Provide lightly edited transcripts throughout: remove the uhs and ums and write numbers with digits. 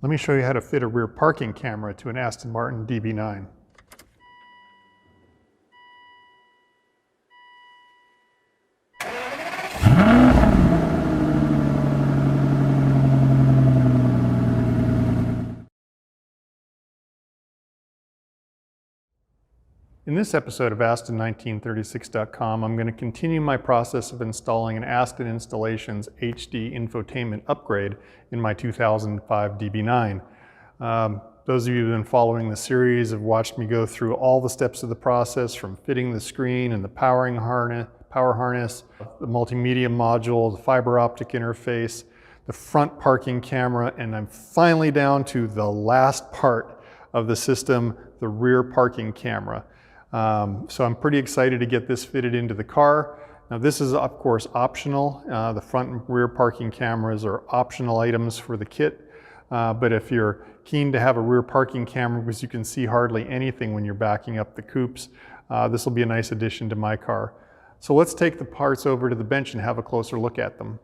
Let me show you how to fit a rear parking camera to an Aston Martin DB9. In this episode of Aston1936.com, I'm going to continue my process of installing an Aston Installations HD Infotainment upgrade in my 2005 DB9. Those of you who have been following the series have watched me go through all the steps of the process, from fitting the screen and the power harness, the multimedia module, the fiber optic interface, the front parking camera, and I'm finally down to the last part of the system, the rear parking camera. So I'm pretty excited to get this fitted into the car. Now this is of course optional. The front and rear parking cameras are optional items for the kit. But if you're keen to have a rear parking camera because you can see hardly anything when you're backing up the coupes, this will be a nice addition to my car. So let's take the parts over to the bench and have a closer look at them.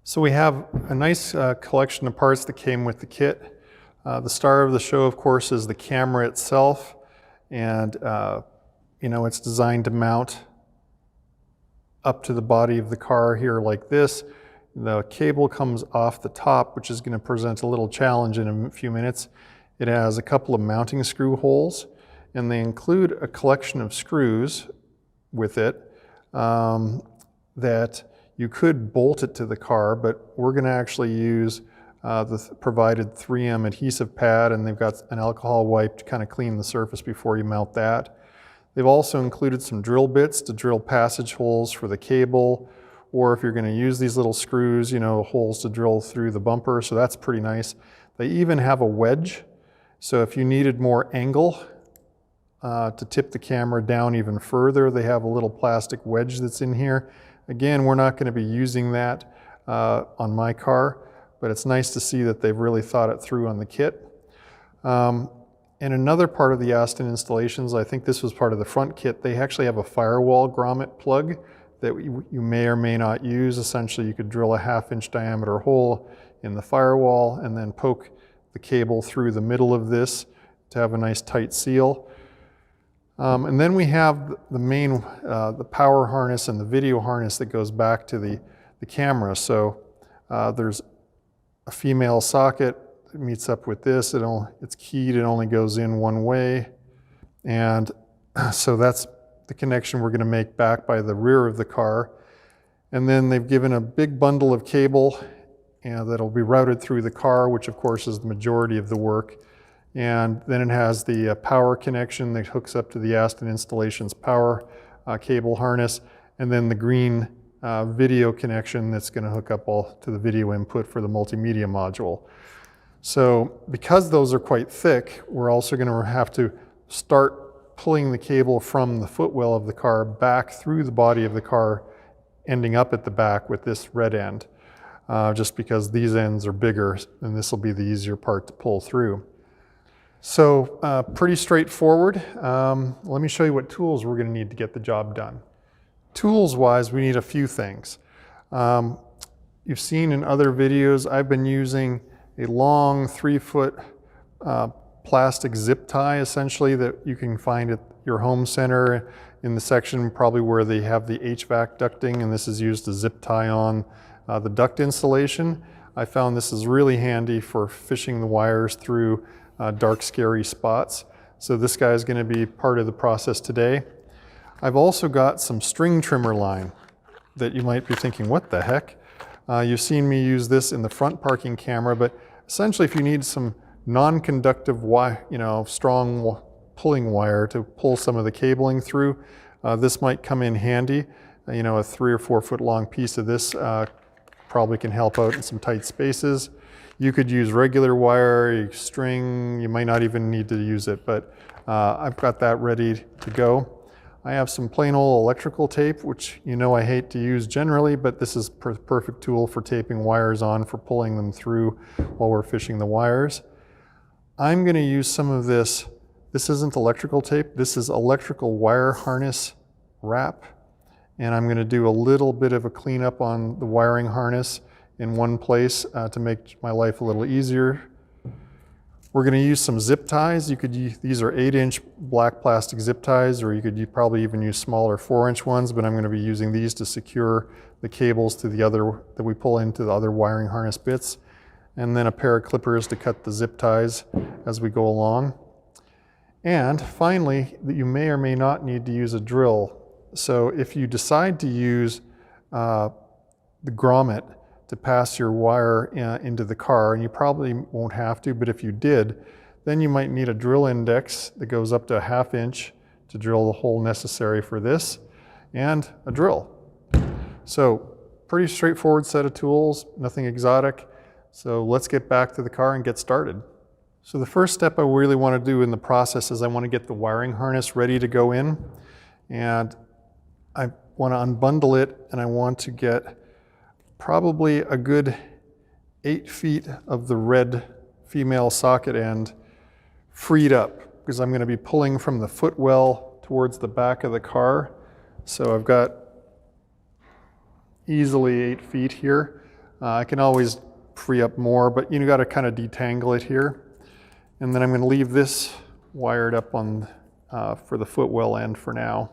So we have a nice collection of parts that came with the kit. The star of the show of course is the camera itself, and you know, it's designed to mount up to the body of the car here like this. The cable comes off the top, which is going to present a little challenge in a few minutes. It has a couple of mounting screw holes, and they include a collection of screws with it that you could bolt it to the car, but we're going to actually use the provided 3M adhesive pad, and they've got an alcohol wipe to kind of clean the surface before you mount that. They've also included some drill bits to drill passage holes for the cable, or if you're going to use these little screws, you know, holes to drill through the bumper, so that's pretty nice. They even have a wedge, so if you needed more angle to tip the camera down even further, they have a little plastic wedge that's in here. Again, we're not going to be using that on my car, but it's nice to see that they've really thought it through on the kit. And another part of the Aston Installations, I think this was part of the front kit, they actually have a Firewall grommet plug that you may or may not use. Essentially, you could drill a 1/2-inch diameter hole in the firewall and then poke the cable through the middle of this to have a nice tight seal. And then we have the main, the power harness and the video harness that goes back to the camera. So there's a female socket. It meets up with this. It's keyed, it only goes in one way. And so that's the connection we're going to make back by the rear of the car. And then they've given a big bundle of cable that'll be routed through the car, which of course is the majority of the work. And then it has the power connection that hooks up to the Aston Installations power cable harness, and then the green video connection that's going to hook up all to the video input for the multimedia module. So because those are quite thick, we're also going to have to start pulling the cable from the footwell of the car back through the body of the car, ending up at the back with this red end, just because these ends are bigger and this will be the easier part to pull through. So pretty straightforward. Let me show you what tools we're going to need to get the job done. Tools-wise, we need a few things. You've seen in other videos, I've been using a long 3-foot plastic zip tie, essentially, that you can find at your home center in the section probably where they have the HVAC ducting, and this is used to zip tie on the duct insulation. I found this is really handy for fishing the wires through dark, scary spots. So this guy is going to be part of the process today. I've also got some string trimmer line that you might be thinking, what the heck? You've seen me use this in the front parking camera, but essentially if you need some non-conductive wire, you know, strong pulling wire to pull some of the cabling through, this might come in handy. You know, a 3 or 4 foot long piece of this probably can help out in some tight spaces. You could use regular wire, string, you might not even need to use it, but I've got that ready to go. I have some plain old electrical tape, which you know I hate to use generally, but this is a perfect tool for taping wires on, for pulling them through while we're fishing the wires. I'm going to use some of this. This isn't electrical tape, this is electrical wire harness wrap. And I'm going to do a little bit of a cleanup on the wiring harness in one place to make my life a little easier. We're going to use some zip ties. These are 8-inch black plastic zip ties, or you could probably even use smaller 4-inch ones, but I'm going to be using these to secure the cables to the other, that we pull into the other wiring harness bits. And then a pair of clippers to cut the zip ties as we go along. And finally, you may or may not need to use a drill. So if you decide to use the grommet to pass your wire into the car, and you probably won't have to, but if you did, then you might need a drill index that goes up to a 1/2 inch to drill the hole necessary for this, and a drill. So pretty straightforward set of tools, nothing exotic. So let's get back to the car and get started. So the first step I really want to do in the process is I want to get the wiring harness ready to go in, and I want to unbundle it, and I want to get probably a good 8 feet of the red female socket end freed up, because I'm going to be pulling from the footwell towards the back of the car. So I've got easily 8 feet here. I can always free up more, but you got to kind of detangle it here. And then I'm going to leave this wired up on for the footwell end for now.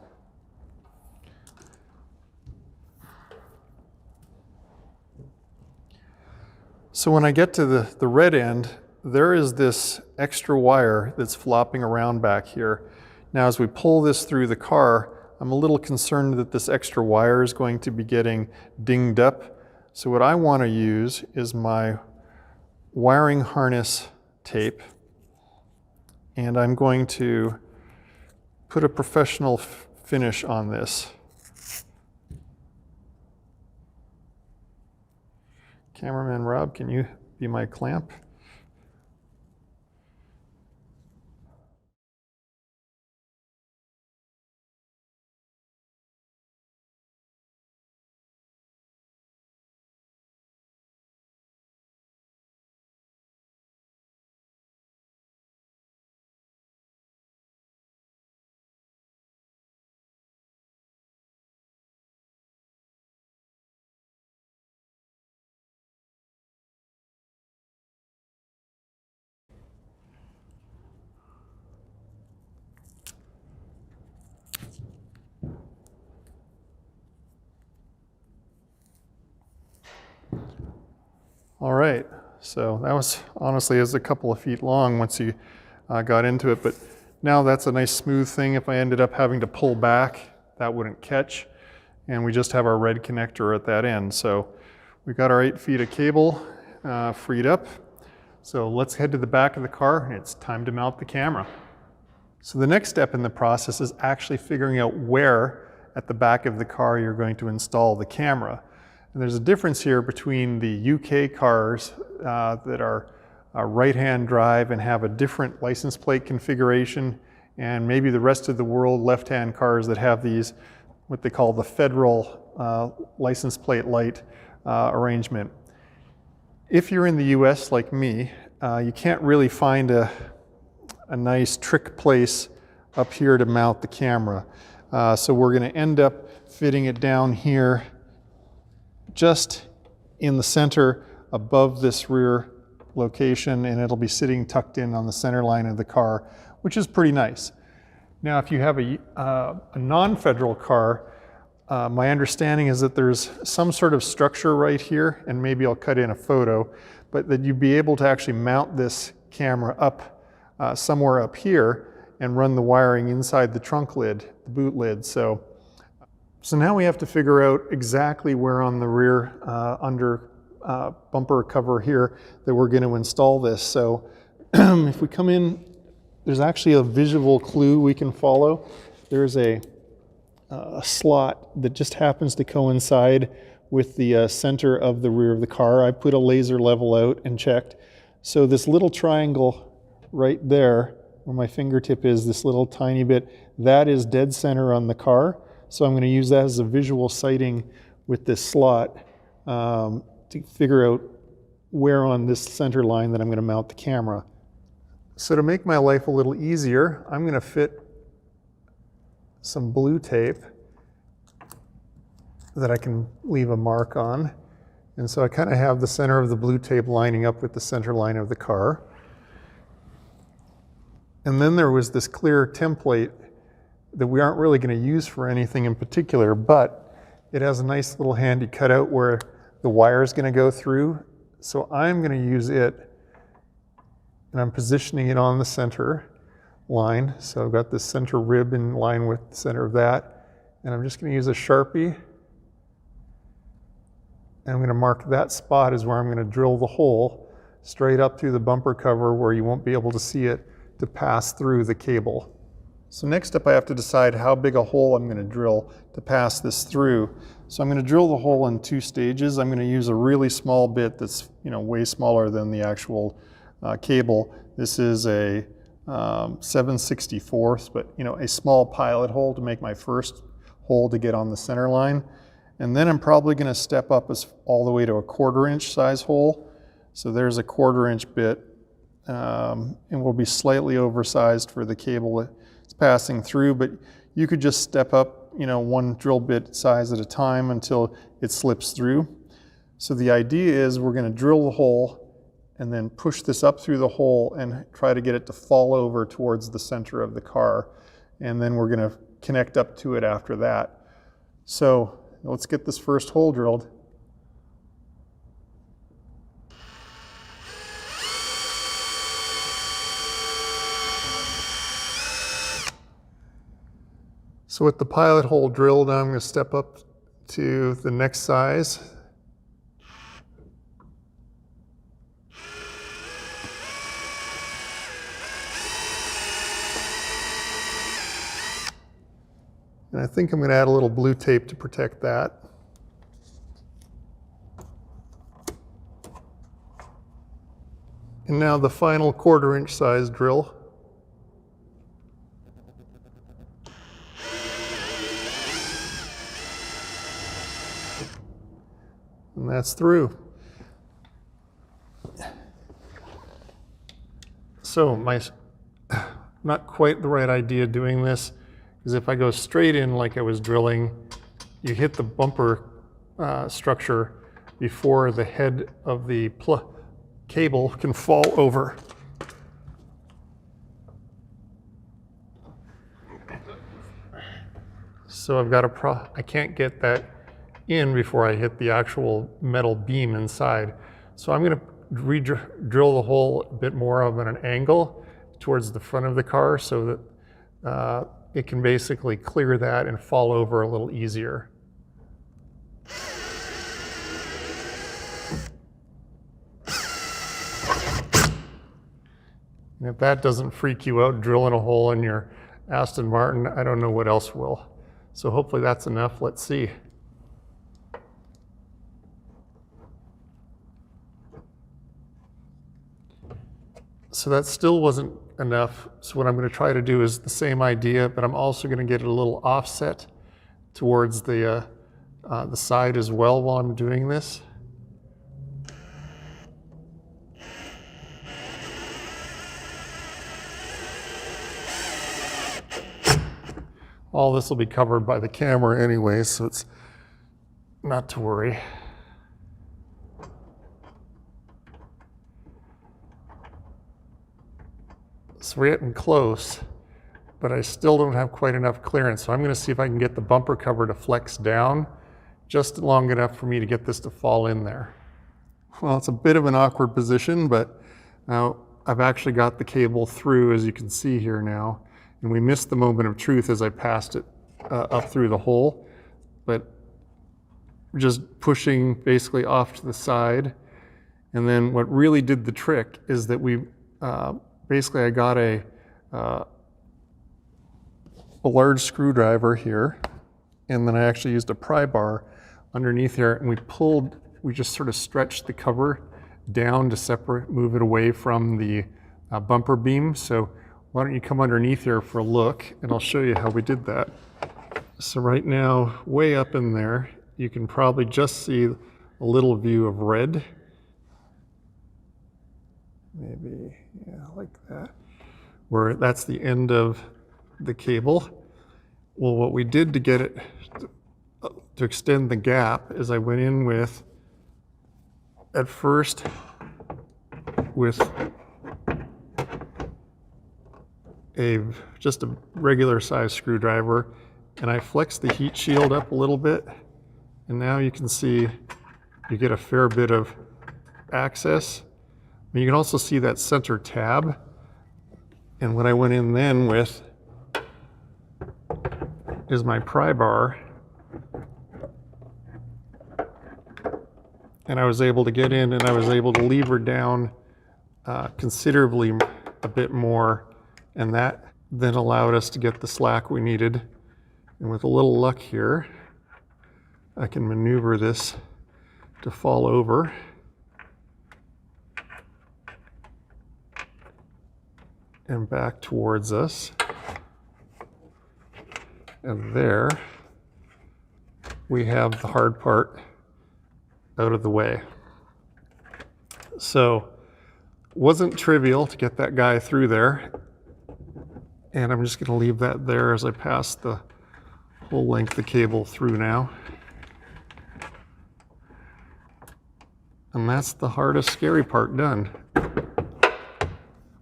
So when I get to the red end, there is this extra wire that's flopping around back here. Now as we pull this through the car, I'm a little concerned that this extra wire is going to be getting dinged up. So what I want to use is my wiring harness tape, and I'm going to put a professional finish on this. Cameraman Rob, can you be my clamp? All right, so that was honestly a couple of feet long once you got into it, but now that's a nice smooth thing. If I ended up having to pull back, that wouldn't catch, and we just have our red connector at that end. So we've got our 8 feet of cable freed up. So let's head to the back of the car, and it's time to mount the camera. So the next step in the process is actually figuring out where at the back of the car you're going to install the camera. And there's a difference here between the UK cars that are right-hand drive and have a different license plate configuration, and maybe the rest of the world left-hand cars that have these, what they call the federal license plate light arrangement. If you're in the US like me, you can't really find a nice trick place up here to mount the camera. So we're going to end up fitting it down here just in the center above this rear location, and it'll be sitting tucked in on the center line of the car, which is pretty nice. Now if you have a non-federal car, my understanding is that there's some sort of structure right here, and maybe I'll cut in a photo, but that you'd be able to actually mount this camera up somewhere up here and run the wiring inside the trunk lid, the boot lid. So now we have to figure out exactly where on the rear under bumper cover here that we're going to install this. So if we come in, there's actually a visual clue we can follow. There's a slot that just happens to coincide with the center of the rear of the car. I put a laser level out and checked. So this little triangle right there, where my fingertip is, this little tiny bit, that is dead center on the car. So I'm going to use that as a visual sighting with this slot to figure out where on this center line that I'm going to mount the camera. So to make my life a little easier, I'm going to fit some blue tape that I can leave a mark on. And so I kind of have the center of the blue tape lining up with the center line of the car. And then there was this clear template that we aren't really going to use for anything in particular, but it has a nice little handy cutout where the wire is going to go through. So I'm going to use it, and I'm positioning it on the center line. So I've got this center rib in line with the center of that. And I'm just going to use a Sharpie. And I'm going to mark that spot as where I'm going to drill the hole straight up through the bumper cover where you won't be able to see it to pass through the cable. So next up I have to decide how big a hole I'm going to drill to pass this through. So I'm going to drill the hole in 2 stages. I'm going to use a really small bit that's way smaller than the actual cable. This is a 7/64, but a small pilot hole to make my first hole to get on the center line. And then I'm probably going to step up all the way to a 1/4 inch size hole. So there's a 1/4 inch bit, and will be slightly oversized for the cable it's passing through, but you could just step up, 1 drill bit size at a time until it slips through. So the idea is we're going to drill the hole and then push this up through the hole and try to get it to fall over towards the center of the car. And then we're going to connect up to it after that. So let's get this first hole drilled. So with the pilot hole drilled, I'm going to step up to the next size. And I think I'm going to add a little blue tape to protect that. And now the final 1/4 inch size drill. And that's through. So not quite the right idea doing this, because if I go straight in like I was drilling, you hit the bumper structure before the head of the cable can fall over. So I've got I can't get that in before I hit the actual metal beam inside. So I'm going to drill the hole a bit more of an angle towards the front of the car so that it can basically clear that and fall over a little easier. And if that doesn't freak you out, drilling a hole in your Aston Martin, I don't know what else will. So hopefully that's enough. Let's see. So that still wasn't enough. So what I'm going to try to do is the same idea, but I'm also going to get a little offset towards the side as well while I'm doing this. All this will be covered by the camera anyway, so it's not to worry. So we're getting close, but I still don't have quite enough clearance. So I'm going to see if I can get the bumper cover to flex down just long enough for me to get this to fall in there. Well, it's a bit of an awkward position, but now I've actually got the cable through, as you can see here now. And we missed the moment of truth as I passed it up through the hole, but just pushing basically off to the side. And then what really did the trick is that we basically I got a large screwdriver here, and then I actually used a pry bar underneath here, and we just sort of stretched the cover down to move it away from the bumper beam. So why don't you come underneath here for a look, and I'll show you how we did that. So right now, way up in there, you can probably just see a little view of red. Maybe, yeah, like that. Where that's the end of the cable. Well, what we did to get it to extend the gap is I went in with, at first, with just a regular size screwdriver, and I flex the heat shield up a little bit, and now you can see you get a fair bit of access. And you can also see that center tab. And what I went in then with is my pry bar. And I was able to get in, and I was able to lever down considerably a bit more, and that then allowed us to get the slack we needed. And with a little luck here, I can maneuver this to fall over. And back towards us. And there we have the hard part out of the way. So wasn't trivial to get that guy through there. And I'm just going to leave that there as I pass the whole length of cable through now. And that's the hardest, scary part done.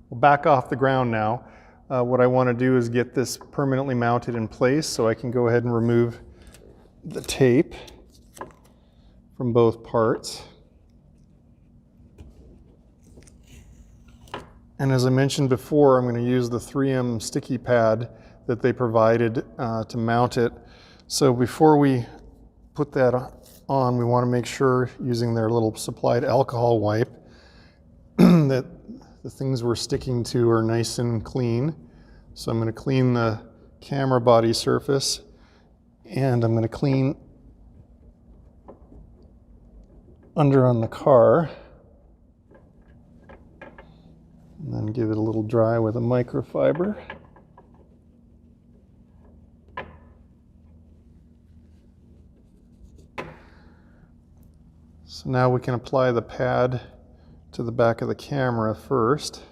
We'll back off the ground now. What I want to do is get this permanently mounted in place, so I can go ahead and remove the tape from both parts. And as I mentioned before, I'm going to use the 3M sticky pad that they provided to mount it. So before we put that on, we want to make sure, using their little supplied alcohol wipe, that the things we're sticking to are nice and clean. So I'm going to clean the camera body surface, and I'm going to clean under on the car, and then give it a little dry with a microfiber. So now we can apply the pad to the back of the camera first.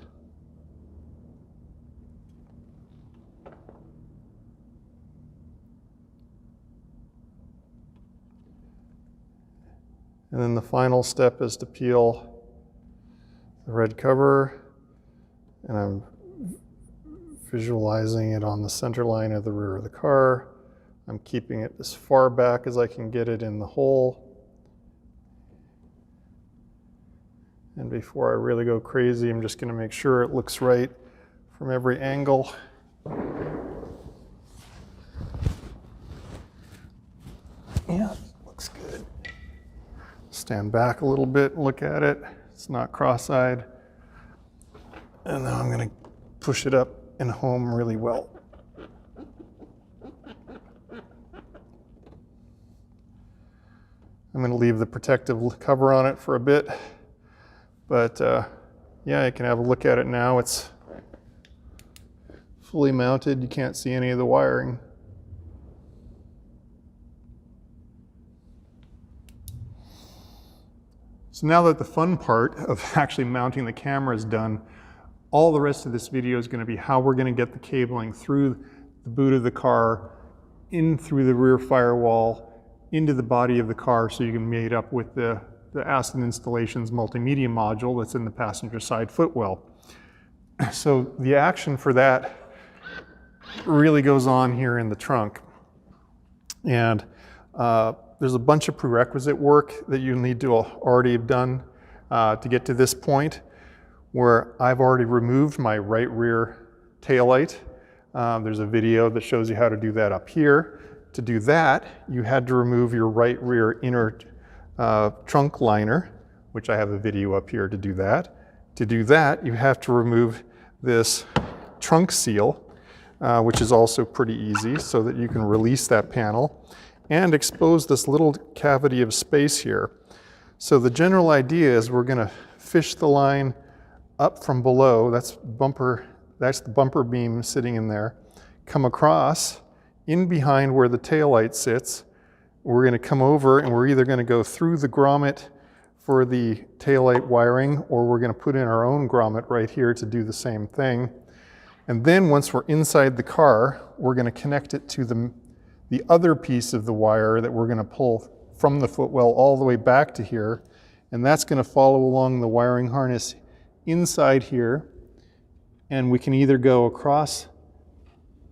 And then the final step is to peel the red cover, and I'm visualizing it on the center line of the rear of the car. I'm keeping it as far back as I can get it in the hole. And before I really go crazy, I'm just going to make sure it looks right from every angle. Yeah, looks good. Stand back a little bit and look at it. It's not cross-eyed. And now I'm going to push it up and home really well. I'm going to leave the protective cover on it for a bit. But yeah, you can have a look at it now. It's fully mounted. You can't see any of the wiring. So now that the fun part of actually mounting the camera is done, all the rest of this video is going to be how we're going to get the cabling through the boot of the car, in through the rear firewall, into the body of the car, so you can mate up with the Aston Installations multimedia module that's in the passenger side footwell. So the action for that really goes on here in the trunk. And there's a bunch of prerequisite work that you need to already have done to get to this point, where I've already removed my right rear taillight. There's a video that shows you how to do that up here. To do that, you had to remove your right rear inner trunk liner, which I have a video up here to do that. To do that, you have to remove this trunk seal, which is also pretty easy, so that you can release that panel and expose this little cavity of space here. So the general idea is we're going to fish the line up from below. That's the bumper beam sitting in there. Come across in behind where the taillight sits. We're going to come over, and we're either going to go through the grommet for the taillight wiring, or we're going to put in our own grommet right here to do the same thing. And then once we're inside the car, we're going to connect it to the other piece of the wire that we're going to pull from the footwell all the way back to here. And that's going to follow along the wiring harness inside here and we can either go across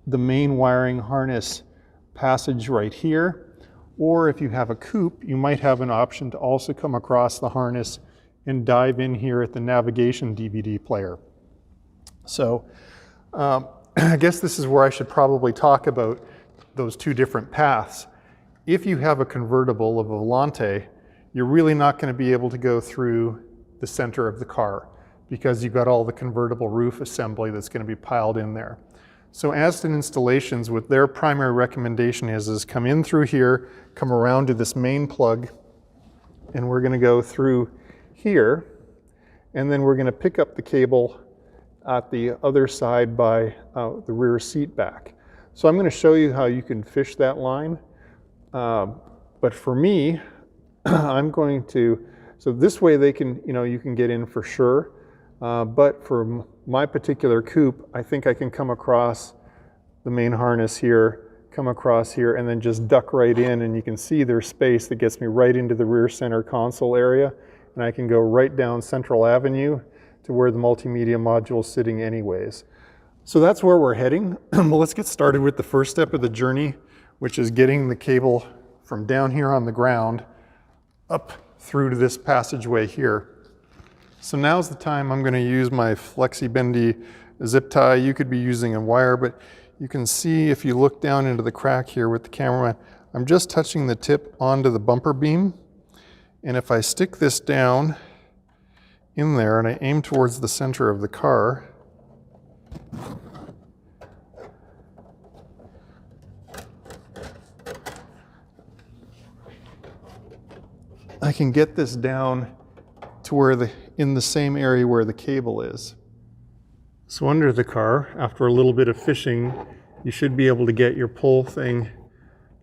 the main wiring harness passage right here, or if you have a coupe, you might have an option to also come across the harness and dive in here at the navigation DVD player. So I guess this is where I should probably talk about those two different paths. If you have a convertible of a Volante, you're really not going to be able to go through the center of the car because you've got all the convertible roof assembly that's going to be piled in there. So Aston Installations, what their primary recommendation is come in through here, come around to this main plug, and we're going to go through here, and then we're going to pick up the cable at the other side by the rear seat back. So I'm going to show you how you can fish that line, but for me, I'm going to, so this way they can, you can get in for sure, but for my particular coupe, I think I can come across the main harness here, come across here, and then just duck right in, and you can see there's space that gets me right into the rear center console area, and I can go right down Central Avenue to where the multimedia module is sitting anyways. So that's where we're heading. Well, let's get started with the first step of the journey, which is getting the cable from down here on the ground up through to this passageway here. So now's the time I'm going to use my flexi bendy zip tie. You could be using a wire, but you can see if you look down into the crack here with the cameraman, I'm just touching the tip onto the bumper beam. And if I stick this down in there and I aim towards the center of the car, I can get this down to where in the same area where the cable is. So under the car, after a little bit of fishing, you should be able to get your pull thing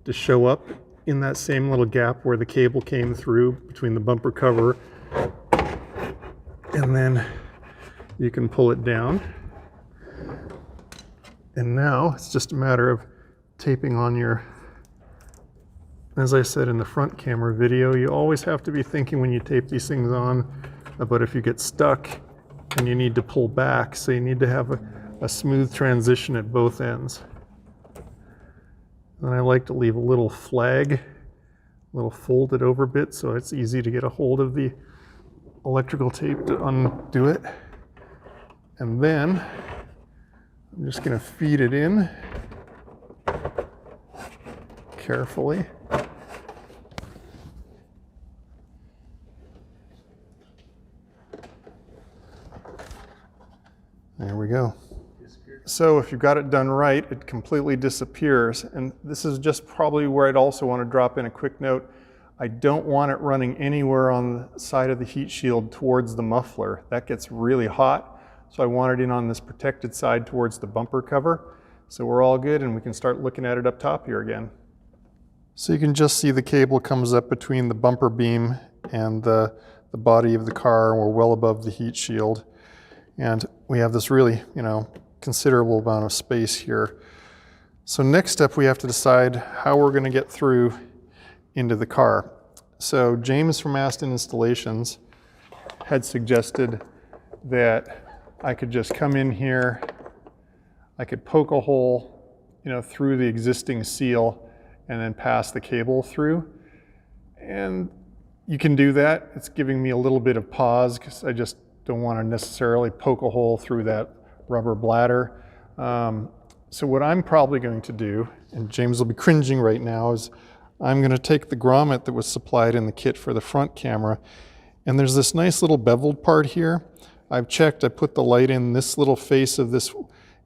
to show up in that same little gap where the cable came through between the bumper cover, and then you can pull it down. And now it's just a matter of taping on your, as I said in the front camera video, you always have to be thinking when you tape these things on about if you get stuck and you need to pull back, so you need to have a smooth transition at both ends. And I like to leave a little flag, a little folded over bit, so it's easy to get a hold of the electrical tape to undo it. And then I'm just going to feed it in carefully. There we go. So if you've got it done right, it completely disappears. And this is just probably where I'd also want to drop in a quick note. I don't want it running anywhere on the side of the heat shield towards the muffler. That gets really hot. So I want it in on this protected side towards the bumper cover. So we're all good, and we can start looking at it up top here again. So you can just see the cable comes up between the bumper beam and the body of the car, and we're well above the heat shield. And we have this really, considerable amount of space here. So next step, we have to decide how we're going to get through into the car. So James from Aston Installations had suggested that I could just come in here, I could poke a hole, through the existing seal and then pass the cable through. And you can do that. It's giving me a little bit of pause because I just don't want to necessarily poke a hole through that rubber bladder. So what I'm probably going to do, and James will be cringing right now, is I'm going to take the grommet that was supplied in the kit for the front camera, and there's this nice little beveled part here. I've checked, I put the light in, this little face of this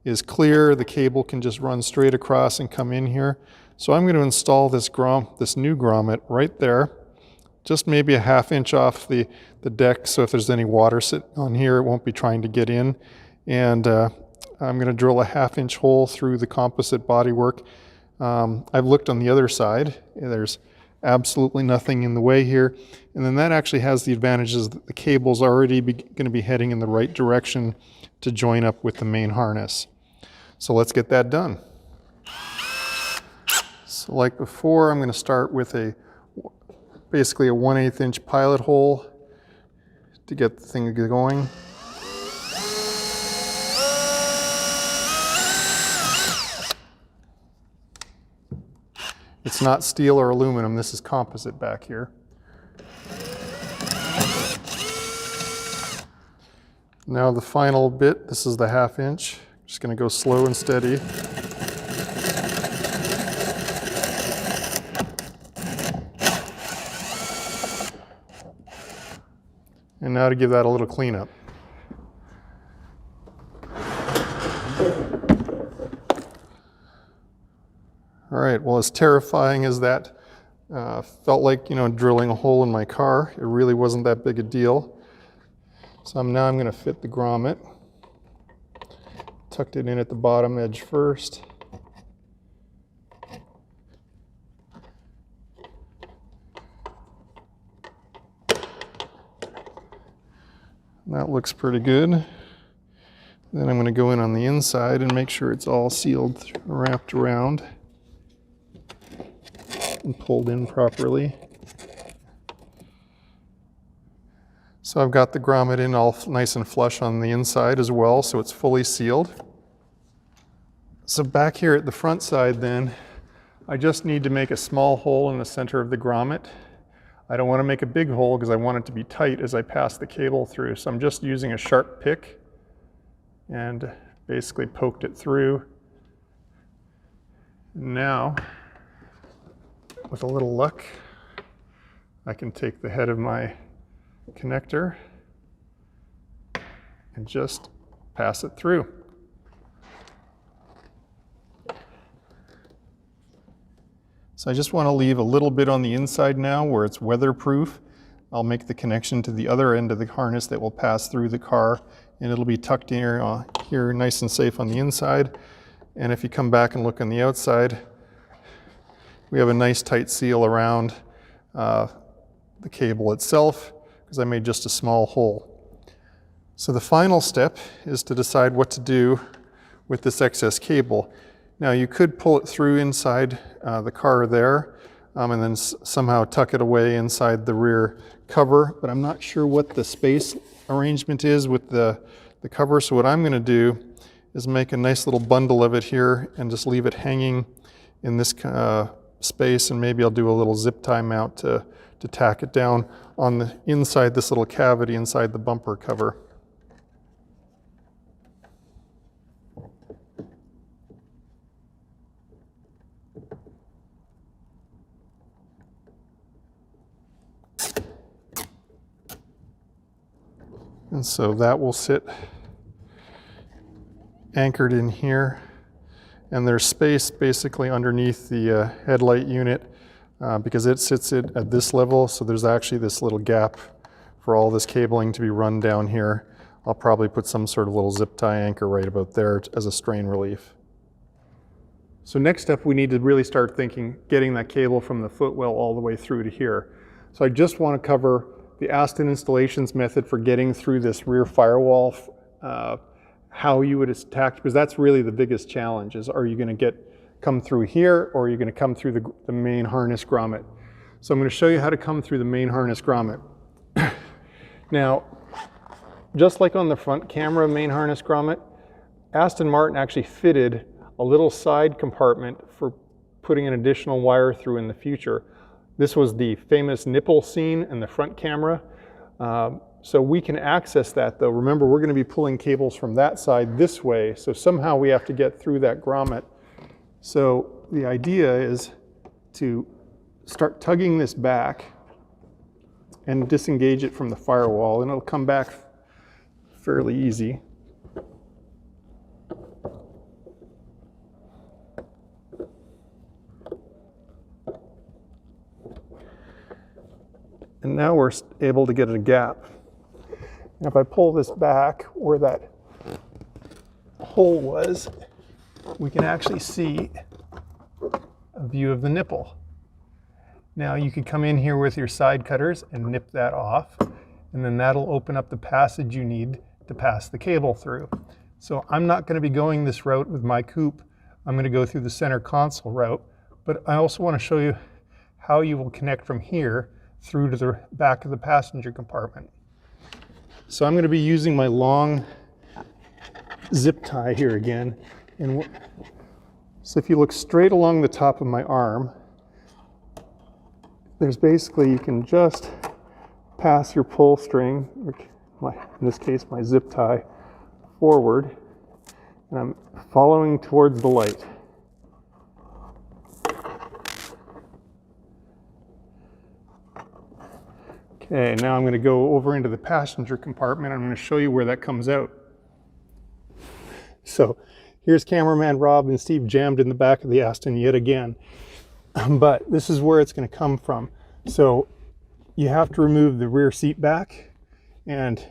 is clear, the cable can just run straight across and come in here. So I'm going to install this new grommet right there, just maybe a ½ inch off the deck, so if there's any water sitting on here, it won't be trying to get in. And I'm going to drill a ½ inch hole through the composite bodywork. I've looked on the other side. There's absolutely nothing in the way here. And then that actually has the advantages that the cable's already going to be heading in the right direction to join up with the main harness. So let's get that done. So like before, I'm going to start with basically a 1/8 inch pilot hole to get the thing going. It's not steel or aluminum, this is composite back here. Now the final bit, this is the 1/2 inch. Just going to go slow and steady. And now to give that a little cleanup. All right, well, as terrifying as that felt like, drilling a hole in my car, it really wasn't that big a deal. So now I'm going to fit the grommet. Tucked it in at the bottom edge first. That looks pretty good. Then I'm going to go in on the inside and make sure it's all sealed, wrapped around, and pulled in properly. So I've got the grommet in all nice and flush on the inside as well, so it's fully sealed. So back here at the front side then, I just need to make a small hole in the center of the grommet. I don't want to make a big hole because I want it to be tight as I pass the cable through. So I'm just using a sharp pick and basically poked it through. Now, with a little luck, I can take the head of my connector and just pass it through. So I just want to leave a little bit on the inside now where it's weatherproof. I'll make the connection to the other end of the harness that will pass through the car, and it'll be tucked in here nice and safe on the inside. And if you come back and look on the outside, we have a nice tight seal around the cable itself, because I made just a small hole. So the final step is to decide what to do with this excess cable. Now you could pull it through inside the car there, and then somehow tuck it away inside the rear cover, but I'm not sure what the space arrangement is with the cover. So what I'm going to do is make a nice little bundle of it here and just leave it hanging in this space, and maybe I'll do a little zip tie mount to tack it down on the inside this little cavity inside the bumper cover. And so that will sit anchored in here. And there's space basically underneath the headlight unit because it sits at this level. So there's actually this little gap for all this cabling to be run down here. I'll probably put some sort of little zip tie anchor right about there as a strain relief. So next up, we need to really start thinking, getting that cable from the footwell all the way through to here. So I just want to cover the Aston installations method for getting through this rear firewall, how you would attack, because that's really the biggest challenge, is are you going to come through here, or are you going to come through the main harness grommet? So I'm going to show you how to come through the main harness grommet. Now, just like on the front camera main harness grommet, Aston Martin actually fitted a little side compartment for putting an additional wire through in the future. This was the famous nipple scene in the front camera. So we can access that though. Remember, we're going to be pulling cables from that side this way, so somehow we have to get through that grommet. So the idea is to start tugging this back and disengage it from the firewall, and it'll come back fairly easy. And now we're able to get a gap. And if I pull this back where that hole was, we can actually see a view of the nipple. Now you could come in here with your side cutters and nip that off, and then that'll open up the passage you need to pass the cable through. So I'm not going to be going this route with my coupe. I'm going to go through the center console route, but I also want to show you how you will connect from here through to the back of the passenger compartment. So I'm going to be using my long zip tie here again. And so if you look straight along the top of my arm, there's basically, you can just pass your pull string, in this case my zip tie, forward, and I'm following towards the light. Okay, now I'm going to go over into the passenger compartment. I'm going to show you where that comes out. So here's cameraman Rob and Steve jammed in the back of the Aston yet again. But this is where it's going to come from. So you have to remove the rear seat back, and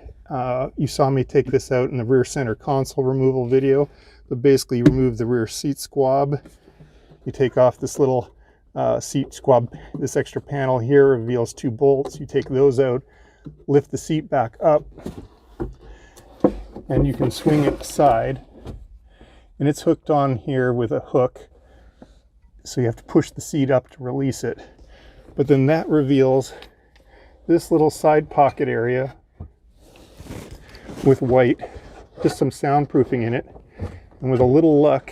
you saw me take this out in the rear center console removal video. But basically you remove the rear seat squab, you take off this little seat squab, this extra panel here reveals 2 bolts. You take those out, lift the seat back up, and you can swing it aside. And it's hooked on here with a hook, so you have to push the seat up to release it. But then that reveals this little side pocket area with white, just some soundproofing in it. And with a little luck,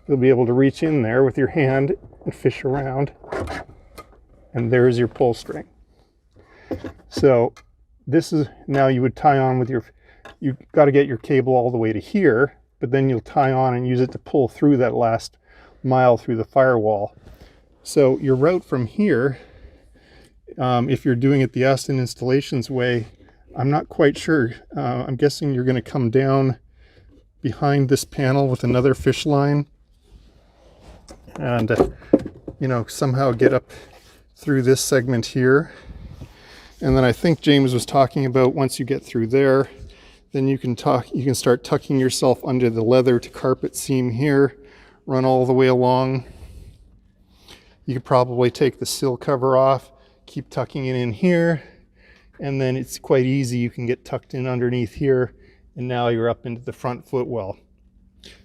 you'll be able to reach in there with your hand and fish around. And there's your pull string. So this is, now you would tie on with your, you've got to get your cable all the way to here, but then you'll tie on and use it to pull through that last mile through the firewall. So your route from here, if you're doing it the Aston Installations way, I'm not quite sure. I'm guessing you're going to come down behind this panel with another fish line and you know, somehow get up through this segment here. And then I think James was talking about once you get through there, then you can start tucking yourself under the leather to carpet seam here, run all the way along. You could probably take the sill cover off, keep tucking it in here, and then it's quite easy. You can get tucked in underneath here, and now you're up into the front footwell.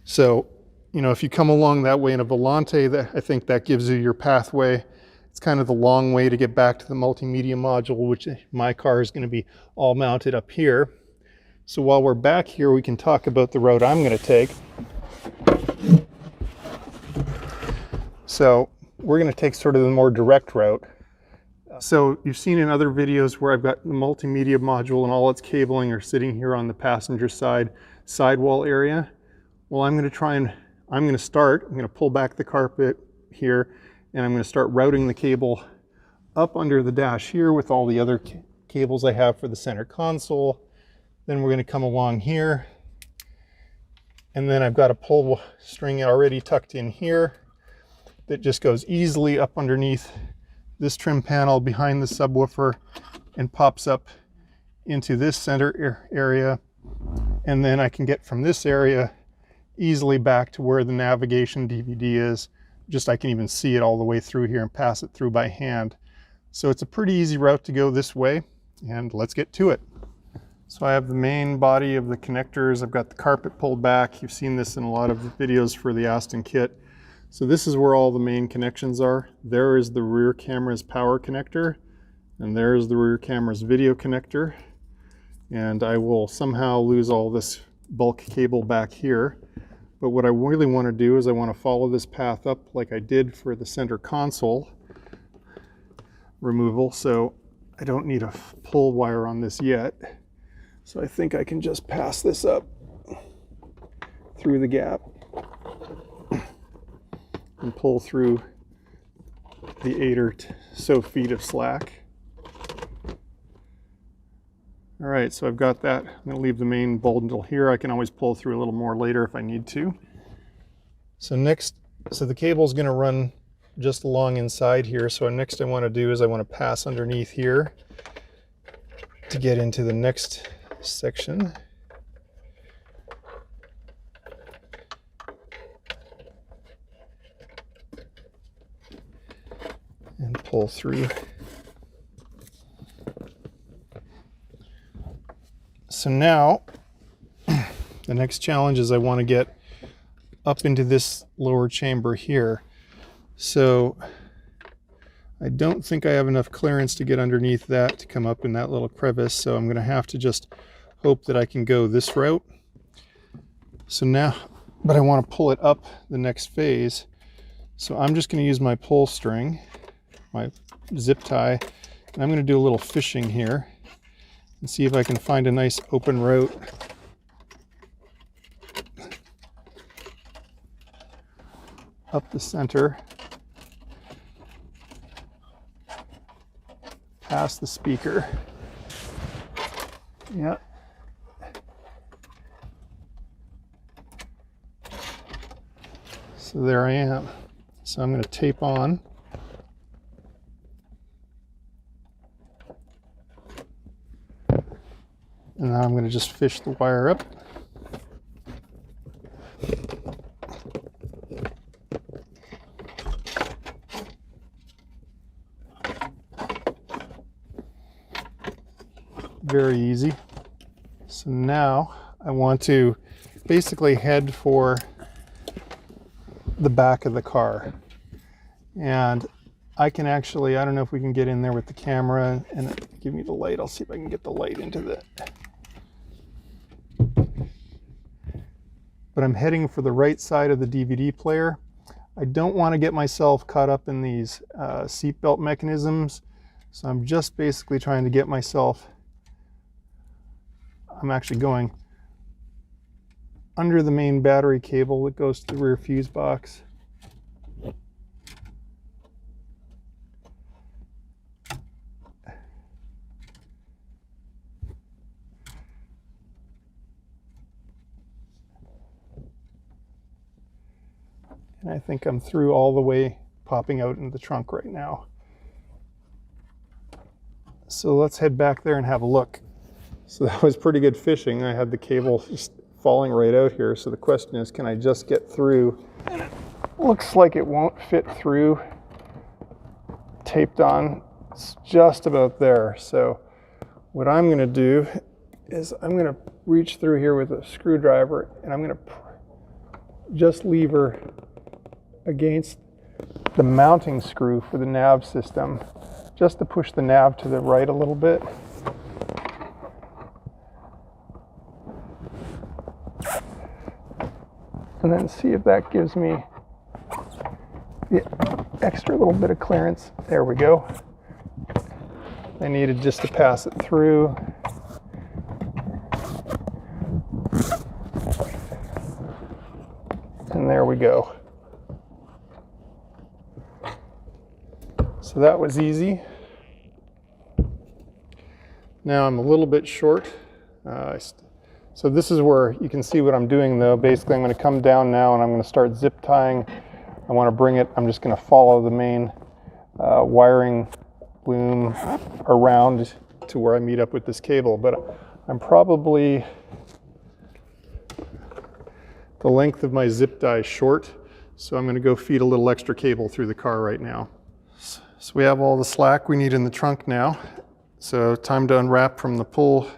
So, you know, if you come along that way in a Volante, I think that gives you your pathway. It's kind of the long way to get back to the multimedia module, which my car is going to be all mounted up here. So while we're back here, we can talk about the route I'm going to take. So we're going to take sort of the more direct route. So you've seen in other videos where I've got the multimedia module and all its cabling are sitting here on the passenger side sidewall area. Well, I'm going to pull back the carpet here, and I'm going to start routing the cable up under the dash here with all the other cables I have for the center console. Then we're going to come along here, and then I've got a pull string already tucked in here that just goes easily up underneath this trim panel behind the subwoofer and pops up into this center area. And then I can get from this area easily back to where the navigation DVD is. Just I can even see it all the way through here and pass it through by hand. So it's a pretty easy route to go this way, and let's get to it. So I have the main body of the connectors. I've got the carpet pulled back. You've seen this in a lot of the videos for the Aston kit. So this is where all the main connections are. There is the rear camera's power connector, and there's the rear camera's video connector. And I will somehow lose all this bulk cable back here. But what I really want to do is I want to follow this path up like I did for the center console removal. So I don't need a pull wire on this yet. So I think I can just pass this up through the gap and pull through the 8 or so feet of slack. All right, so I've got that. I'm going to leave the main bundle here. I can always pull through a little more later if I need to. So the cable is going to run just along inside here. So next I want to do is I want to pass underneath here to get into the next section. And pull through. So now, the next challenge is I want to get up into this lower chamber here. So I don't think I have enough clearance to get underneath that to come up in that little crevice. So I'm going to have to just hope that I can go this route. So now, but I want to pull it up the next phase. So I'm just going to use my pull string, my zip tie. And I'm going to do a little fishing here and see if I can find a nice open route. Up the center, past the speaker. Yeah. So there I am. So I'm going to tape on. And now I'm going to just fish the wire up. Very easy. So now I want to basically head for the back of the car. And I can actually, I don't know if we can get in there with the camera and give me the light. I'll see if I can get the light into that. But I'm heading for the right side of the DVD player. I don't want to get myself caught up in these seatbelt mechanisms. So I'm just basically trying to get myself, I'm actually going under the main battery cable that goes to the rear fuse box. And I think I'm through all the way, popping out into the trunk right now. So let's head back there and have a look. So that was pretty good fishing. I had the cable just falling right out here. So the question is, can I just get through? And it looks like it won't fit through. Taped on, it's just about there. So what I'm gonna do is I'm gonna reach through here with a screwdriver and I'm gonna just lever against the mounting screw for the nav system, just to push the nav to the right a little bit. And then see if that gives me the extra little bit of clearance. There we go. I needed just to pass it through. And there we go. So that was easy. Now I'm a little bit short. So this is where you can see what I'm doing though. Basically I'm going to come down now and I'm going to start zip tying. I want to bring it, I'm just going to follow the main wiring loom around to where I meet up with this cable. But I'm probably the length of my zip tie short. So I'm going to go feed a little extra cable through the car right now. So we have all the slack we need in the trunk now. So time to unwrap from the pull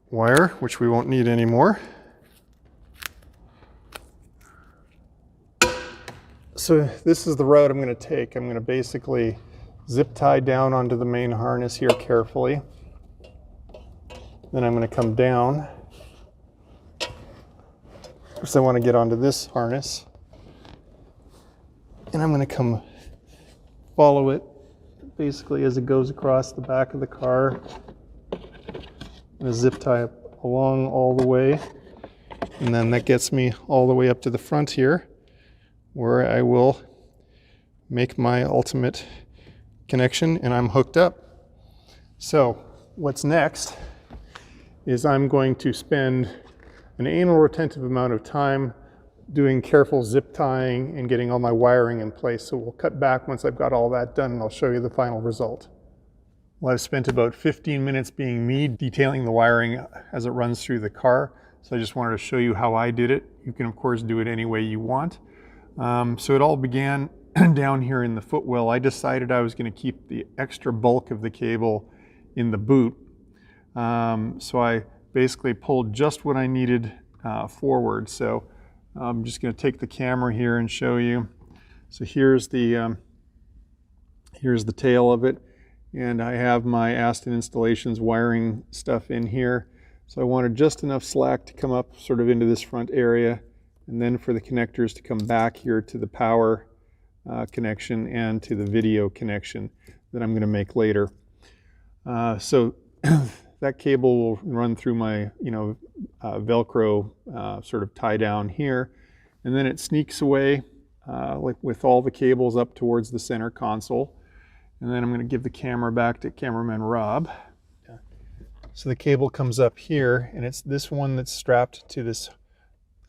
wire, which we won't need anymore. So this is the route I'm going to take. I'm going to basically zip tie down onto the main harness here carefully. Then I'm going to come down. First I want to get onto this harness. And I'm going to come follow it basically as it goes across the back of the car. I'm going to zip tie it along all the way, and then that gets me all the way up to the front here, where I will make my ultimate connection and I'm hooked up. So what's next is I'm going to spend an anal retentive amount of time doing careful zip tying and getting all my wiring in place. So we'll cut back once I've got all that done and I'll show you the final result. Well, I've spent about 15 minutes being me detailing the wiring as it runs through the car. So I just wanted to show you how I did it. You can of course do it any way you want. So it all began down here in the footwell. I decided I was going to keep the extra bulk of the cable in the boot. So I basically pulled just what I needed forward. So I'm just going to take the camera here and show you. So here's the tail of it, and I have my Aston Installations wiring stuff in here. So I wanted just enough slack to come up sort of into this front area, and then for the connectors to come back here to the power connection and to the video connection. that I'm going to make later. So that cable will run through my, Velcro sort of tie down here, and then it sneaks away like with all the cables up towards the center console. And then I'm going to give the camera back to cameraman Rob. So the cable comes up here, and it's this one that's strapped to this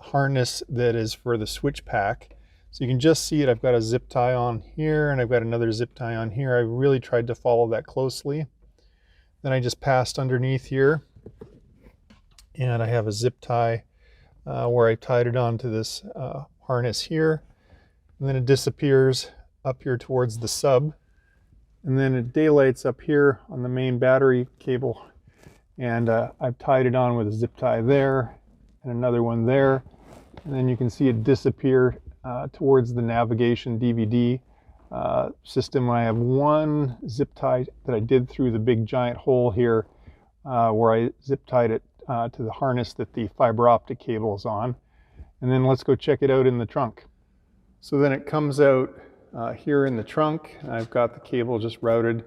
harness that is for the switch pack. So you can just see it. I've got a zip tie on here, and I've got another zip tie on here. I really tried to follow that closely. Then I just passed underneath here, and I have a zip tie where I tied it onto this harness here, and then it disappears up here towards the sub, and then it daylights up here on the main battery cable, and I've tied it on with a zip tie there and another one there, and then you can see it disappear towards the navigation DVD system. I have one zip tie that I did through the big giant hole here where I zip tied it to the harness that the fiber optic cable is on. And then let's go check it out in the trunk. So then it comes out here in the trunk. I've got the cable just routed.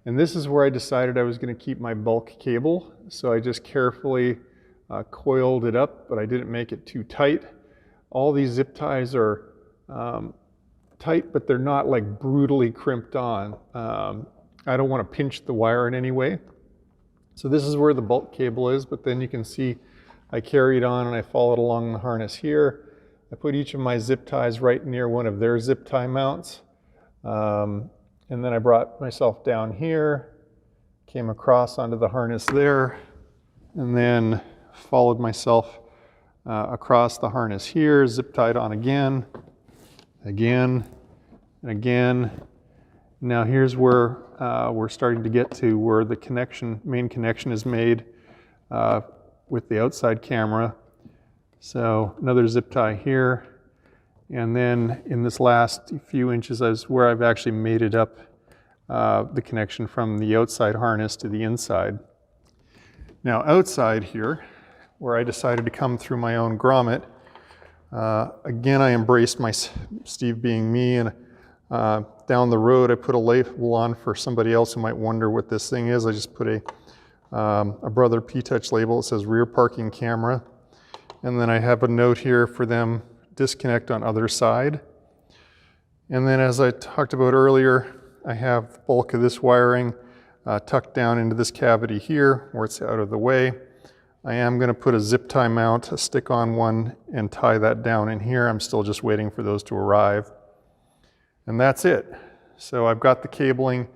And this is where I decided I was going to keep my bulk cable. So I just carefully coiled it up, but I didn't make it too tight. All these zip ties are tight, but they're not like brutally crimped on. I don't want to pinch the wire in any way. So this is where the bulk cable is, but then you can see I carry it on and I followed along the harness here. I put each of my zip ties right near one of their zip tie mounts. And then I brought myself down here, came across onto the harness there, and then followed myself across the harness here, zip tied on again, and again. Now here's where we're starting to get to where the main connection is made with the outside camera. So another zip tie here, and then in this last few inches is where I've actually mated up the connection from the outside harness to the inside. Now outside here, where I decided to come through my own grommet, again I embraced my Steve being me, and down the road I put a label on for somebody else who might wonder what this thing is. I just put a Brother P-Touch label. It says rear parking camera, and then I have a note here for them, disconnect on other side. And then as I talked about earlier, I have the bulk of this wiring tucked down into this cavity here where it's out of the way. I am going to put a zip tie mount, a stick-on one, and tie that down in here. I'm still just waiting for those to arrive. And that's it. So I've got the cabling,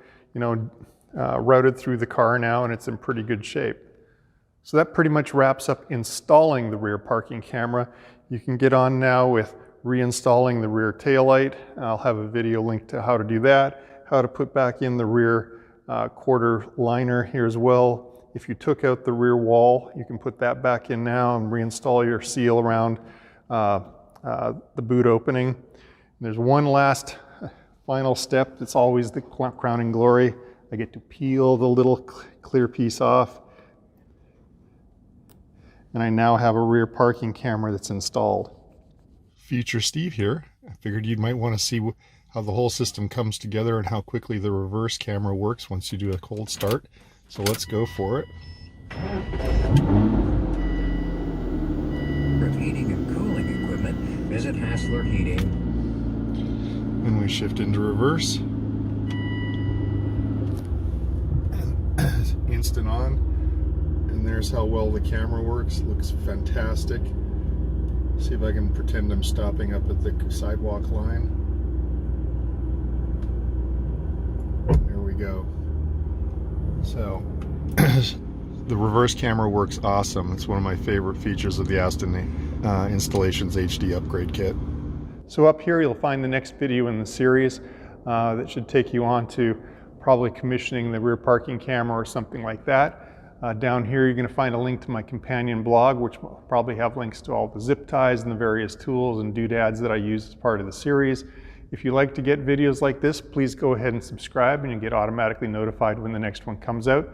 routed through the car now, and it's in pretty good shape. So that pretty much wraps up installing the rear parking camera. You can get on now with reinstalling the rear taillight. I'll have a video link to how to do that, how to put back in the rear quarter liner here as well. If you took out the rear wall, you can put that back in now and reinstall your seal around the boot opening. And there's one last final step that's always the crowning glory. I get to peel the little clear piece off, and I now have a rear parking camera that's installed. Future Steve here. I figured you might want to see how the whole system comes together and how quickly the reverse camera works once you do a cold start. So let's go for it. For heating and cooling equipment, visit Hassler Heating. Then we shift into reverse. Instant on. And there's how well the camera works. Looks fantastic. See if I can pretend I'm stopping up at the sidewalk line. There we go. So the reverse camera works awesome. It's one of my favorite features of the Aston Installations HD upgrade kit. So up here you'll find the next video in the series that should take you on to probably commissioning the rear parking camera or something like that. Down here you're going to find a link to my companion blog, which will probably have links to all the zip ties and the various tools and doodads that I use as part of the series. If you like to get videos like this, please go ahead and subscribe, and you'll get automatically notified when the next one comes out.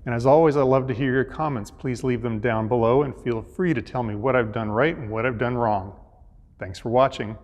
And as always, I love to hear your comments. Please leave them down below and feel free to tell me what I've done right and what I've done wrong. Thanks for watching.